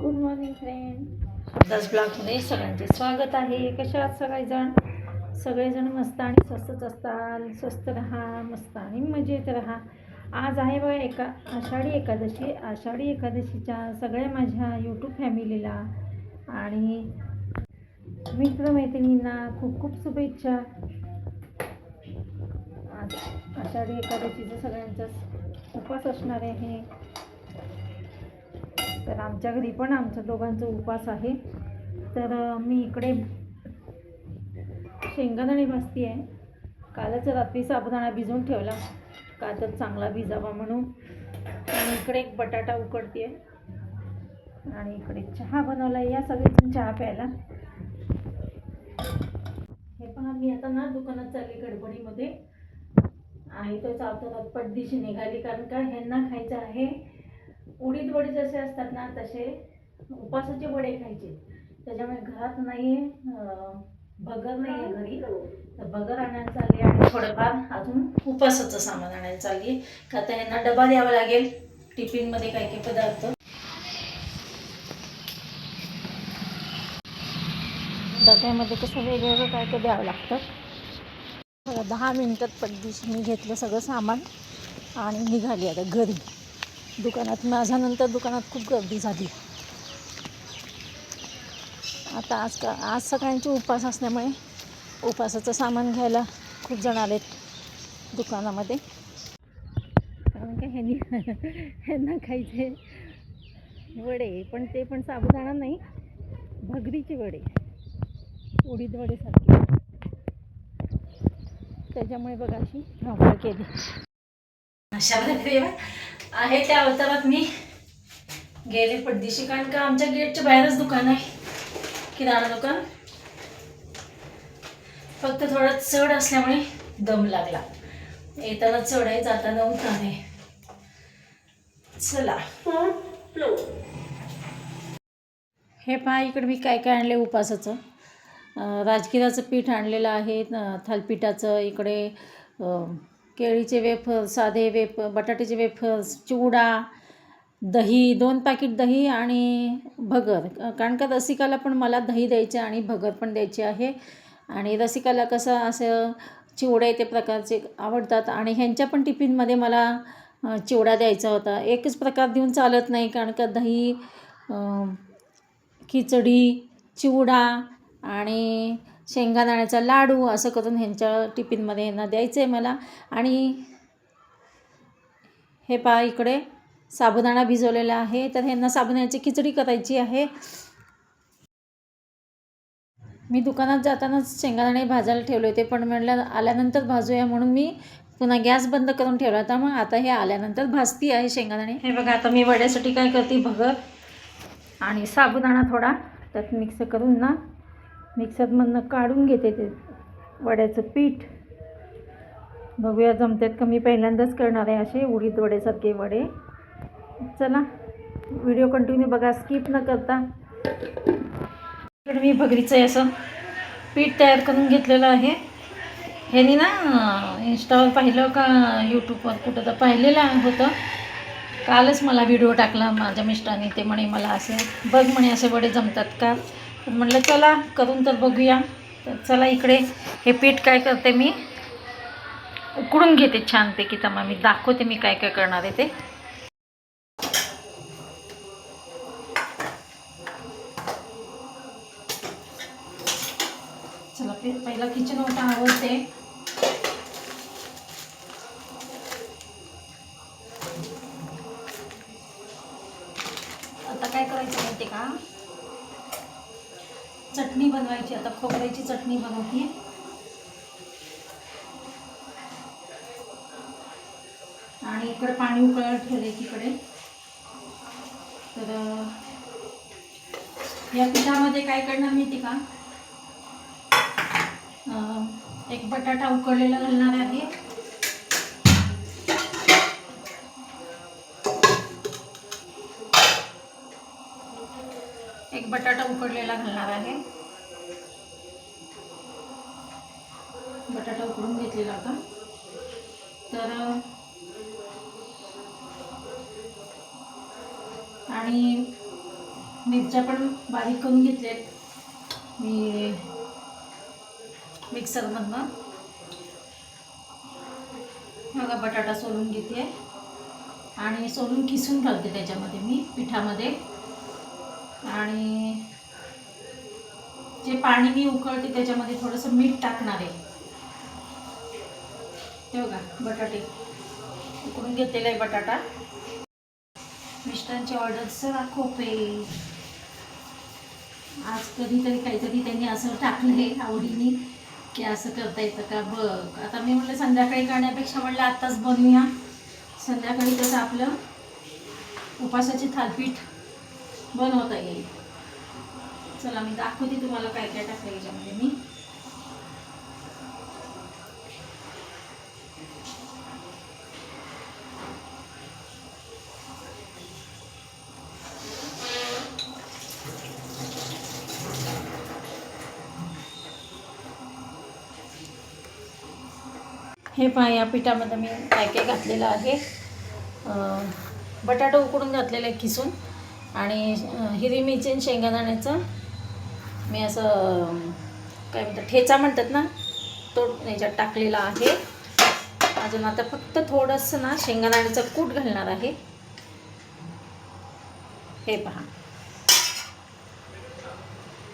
Good morning friend, शब्दास ब्लॉगमध्ये सगळ्यांचे स्वागत आहे. कशा आहात सगळेजण मस्त आणि स्वस्तच असताल. स्वस्त रहा, मस्त आणि मजेत रहा. आज आहे बघा आषाढी एकादशी. आषाढी एकादशीच्या सगळ्या माझ्या यूट्यूब फॅमिलीला आणि मित्रमैत्रिणींना खूप खूप शुभेच्छा. आज आषाढी एकादशीचा सगळ्यांचाच उपवास असणार आहे. तर आमच्या घरी पण आमच्या दोघांचा उपवास आहे. तर मी इकडे शेंगदाणे भाजते आहे. कालच रात्री साबुदाणा भिजवून ठेवला का तर चांगला भिजावा म्हणून. आणि इकडे एक बटाटा उकडते आहे आणि इकडे चहा बनवला. या सगळेजण चहा प्यायला. हे पण मी आता ना दुकानात चालली गडबडीमध्ये आहे. तो चालतो पटदिशी निघाली कारण का ह्यांना खायचं आहे उडीद वडे. जसे असतात ना तसे उपासाचे वडे खायचे. त्याच्यामुळे घरात नाही भगर नाही आहे घरी, तर भगर आणायला चालली आणि थोडंफार अजून उपासाचं सामान आणायला चालली का तर यांना डबा द्यावा लागेल. टिफिनमध्ये काही काही पदार्थ डब्यामध्ये कसं वेगवेगळं काय काय द्यावं लागतं. 10 मिनिटात पटदिशी मी घेतलं सगळं सामान आणि निघाली आता घरी. दुकानात माझ्यानंतर दुकानात खूप गर्दी झाली. आता आज सगळ्यांचे उपवास असल्यामुळे उपवासाचं सामान घ्यायला खूप जण आलेत दुकानामध्ये. कारण का ह्यांना खायचे वडे, पण ते पण साबुदाणा नाही, भगरीचे वडे, उडीद वडेसारखे. त्याच्यामुळे बघा अशी धावपळ केली. अशा प्रकारे आहे त्या अवतारात मी गेले पटदिशी. कारण का आमच्या गेटच्या बाहेरच दुकान आहे, किराणा दुकान. फक्त थोडं चढ असल्यामुळे दम लागला. येताना चढ आहे, जाताना उतार आहे. चला हे पहा इकडे मी काय काय आणले उपासाचं. राजगिराचं पीठ आणलेलं आहे, थालपीठाचं. इकडे केळीचे वेफर्स, साधे बटाट्याचे वेफर्स, चिवडा, दही, 2 पॅकेट दही आणि भगर. कारण का रसिकाला पण मला दही द्यायचे आणि भगर पण द्यायची आहे. आणि रसिकाला कसं असं चिवडे ते प्रकारचे आवडतात आणि ह्यांच्या पण टिफिनमध्ये मला चिवडा द्यायचा होता. एकच प्रकार देऊन चालत नाही कारण का दही, खिचडी, चिवडा आणि शेंगादाण्याचा लाडू असं करून ह्यांच्या टिफिनमध्ये ह्यांना द्यायचं आहे मला. आणि हे पहा इकडे साबुदाणा भिजवलेला आहे, तर ह्यांना साबुदाण्याची खिचडी करायची आहे. मी दुकानात जातानाच शेंगादाणे भाजायला ठेवले होते, पण म्हटलं आल्यानंतर भाजूया म्हणून मी पुन्हा गॅस बंद करून ठेवला होता. मग आता हे आल्यानंतर भाजती आहे शेंगादाणे. हे बघा आता मी वड्यासाठी काय करते, भगर आणि साबुदाणा थोडा त्यात मिक्स करून ना मिक्सरमधनं काढून घेते ते वड्याचं पीठ. बघूया जमतात का. मी पहिल्यांदाच करणार आहे असे उडीद वडेसारखे वडे. चला व्हिडिओ कंटिन्यू बघा, स्किप न करता. इकडे मी भगरीचं असं पीठ तयार करून घेतलेलं आहे. ह्यांनी ना इंस्टावर पाहिलं का यूट्यूबवर कुठं तर पाहिलेलं होतं. कालच मला व्हिडिओ टाकला माझ्या मिस्टरांनी. ते म्हणे मला असे बघ म्हणे असे वडे जमतात का. तर म्हटलं चला करून तर बघूया. तर चला इकडे हे पीठ काय करते मी उकडून घेते छानपैकी. तर मग मी दाखवते मी काय काय करणार आहे ते. चला पहिला किचन ओटा आवडते. आता काय करायचं माहिती का, चटणी बनवायची. आता खोबऱ्याची चटणी बनवते. आणि इकडे पाणी उकळायला ठेवले एकीकडे. तर या पिठामध्ये काय करणार माहिती का, एक बटाटा उकडलेला घालणार आहे. एक बटाटा उकडलेला घालणार आहे. बटाटा उकडून घेतलेला होता. तर आणि मिरच्या पण बारीक करून घेतल्या मी मिक्सरमधनं. बघा बटाटा सोलून घेते आणि सोलून किसून घालते त्याच्यामध्ये मी पिठामध्ये. आणि जे पाणी मी उकळते त्याच्यामध्ये थोडंसं मीठ टाकणार आहे. हे बघा बटाटे उकडून घेतलेला आहे बटाटा. मिस्टरांची ऑर्डरचं खोपे आज कधीतरी काहीतरी त्यांनी असं टाकलं आहे आवडीने की असं करता येतं का बघ. आता मी म्हटलं संध्याकाळी करण्यापेक्षा म्हटलं आत्ताच बनवूया. संध्याकाळी कसं आपलं उपासाचे थालीपीठ बनवता येईल. चला मी दाखवते तुम्हाला काय काय टाकलं याच्यामध्ये मी. हे पहा या पिठामध्ये मी काय काय घातलेलं आहे. बटाटा उकडून घातलेलं आहे किसून आणि हिरवी मिरची आणि शेंगदाण्याचं मी असं काय म्हणतात ठेचा म्हणतात ना तो याच्यात टाकलेला आहे. अजून आता फक्त थोडंसं ना शेंगदाण्याचं कूट घालणार आहे. हे पहा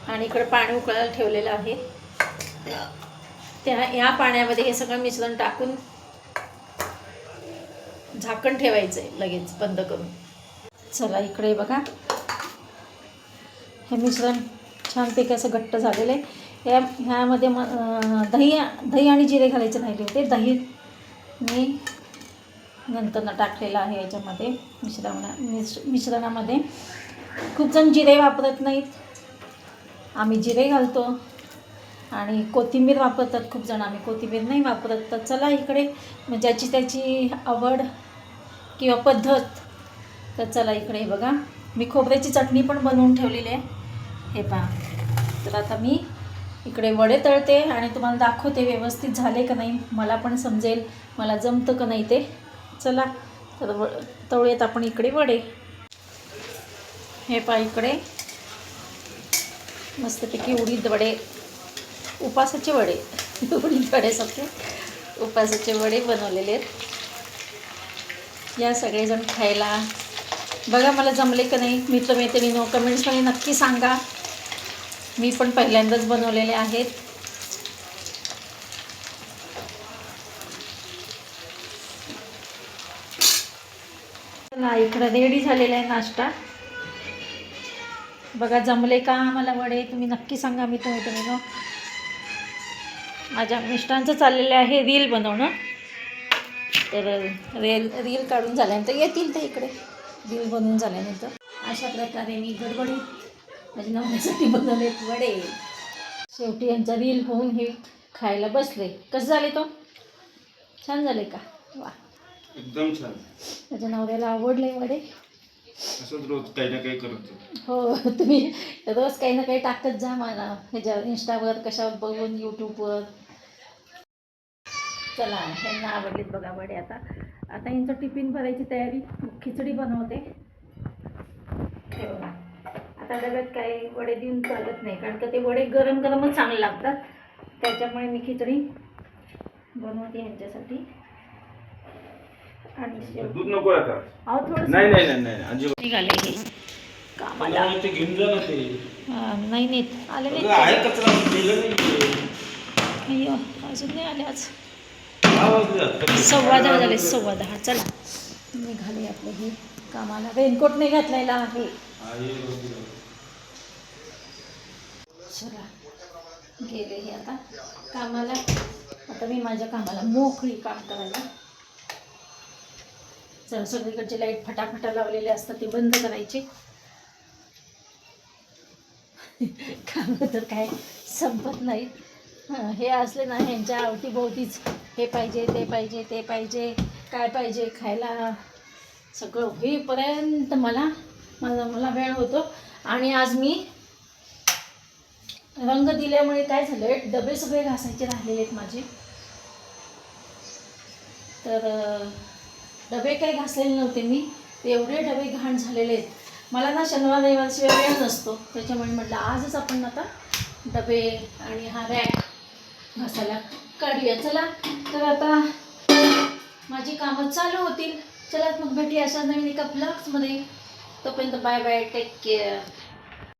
आणि इकडे पाणी उकळायला ठेवलेलं आहे. या पाण्यामध्ये हे सगळं मिश्रण टाकून झाकण ठेवायचं आहे लगेच बंद करून. चला इकडे बघा हे मिश्रण छानपैकी असं घट्ट झालेलं आहे. ह्यामध्ये दही आणि जिरे घालायचे राहिले होते. दही मी नंतर टाकलेलं आहे याच्यामध्ये मिश्रणामध्ये. खूप जण जिरे वापरत नाहीत, आम्ही जिरे घालतो. आणि कोथिंबीर वापरतात खूप जण, आम्ही कोथिंबीर नाही वापरत. तर चला इकडे ज्याची त्याची आवड किंवा पद्धत. तर चला इकडे बघा मी खोबऱ्याची चटणी पण बनवून ठेवलेली आहे. हे पहा. तर आता मी इकडे वडे तळते आणि तुम्हाला दाखवते व्यवस्थित झाले का नाही. मला पण समजेल मला जमतं का नाही ते. चला तर तळूयात आपण इकडे वडे. हे पहा इकडे मस्तपैकी उडीद वडे, उपासाचे वडे, उडीद वड्यासारखे उपासाचे वडे बनवलेले आहेत. या सगळेजण खायला. बघा मला जमले का नाही मित्रमैत्रिणींनो कमेंट्समध्ये नक्की सांगा. मी पण पहिल्यांदाच बनवलेले आहेत. चला इकडं रेडी झालेला आहे नाश्ता. बघा जमले का मला वडे तुम्ही नक्की सांगा मित्रमैत्रिणींनो. माझ्या मिस्टरांचं चाललेलं आहे रील बनवणं. तर रील काढून झाल्यानंतर येतील ते इकडे. रील बनवून झाल्यानंतर अशा प्रकारे मी गडबडीत माझ्या नवऱ्यासाठी बनवलेत वडे. शेवटी यांचा रील होऊन हे खायला बसले. कसं झाले तो छान झाले का? वा एकदम छान. माझ्या नवऱ्याला आवडले वडे. असंच रोज काही ना काही करत. हो तुम्ही रोज काही ना काही टाकत जा मला ह्याच्यावर इंस्टावर कशावर बघून यूट्यूबवर. चला ह्यांना आवडलीत बघा वडे. आता यांचं टिफिन भरायची तयारी. खिचडी बनवते. हे बघा आता डब्यात काही वडे देऊन चालत नाही कारण का ते वडे गरम गरमच चांगले लागतात. त्याच्यामुळे मी खिचडी बनवते यांच्यासाठी. आणि दूध नको आता. अहो थोडं नाही नाही नाही नाही अजिबात निघाले हे कामाला. ते घेऊन जा ना ते. नाही नेत आले अगं, नाही. आहे कचरा दिलं नाही. अय्यो अजून नाही आले आज. 10 वाजले आता. 10:15 झाले. 10:15. चला निघाले आपलं हे कामाला. रेनकोट नाही घातलेला आहे. चला गेले हे आता कामाला. आता मी माझ्या कामाला मोकळी काम करायला. चल सगळीकडचे लाईट फटाफटा लावलेले असतात ते बंद करायचे. काम तर काय संपत नाहीत. हे असले ना ह्यांच्या अवतीभोवतीच हे पाहिजे ते पाहिजे ते पाहिजे काय पाहिजे खायला सगळं होईपर्यंत मला वेळ होतो. आणि आज मी रंग दिल्यामुळे काय झालं डबे सगळे घासायचे राहिलेले आहेत माझे. तर डबे काही घासलेले नव्हते मी. एवढे डबे घाण झालेले आहेत. मला ना शनिवार रविवारशिवाय वेळ नसतो, त्याच्यामुळे म्हटलं आजच आपण आता डबे आणि हा रॅक घासायला काढूया. चला तर आता माझी कामं चालू होतील. चला मग भेटूया अशा नवीन एका ब्लॉग्समध्ये. तोपर्यंत बाय बाय, टेक केअर.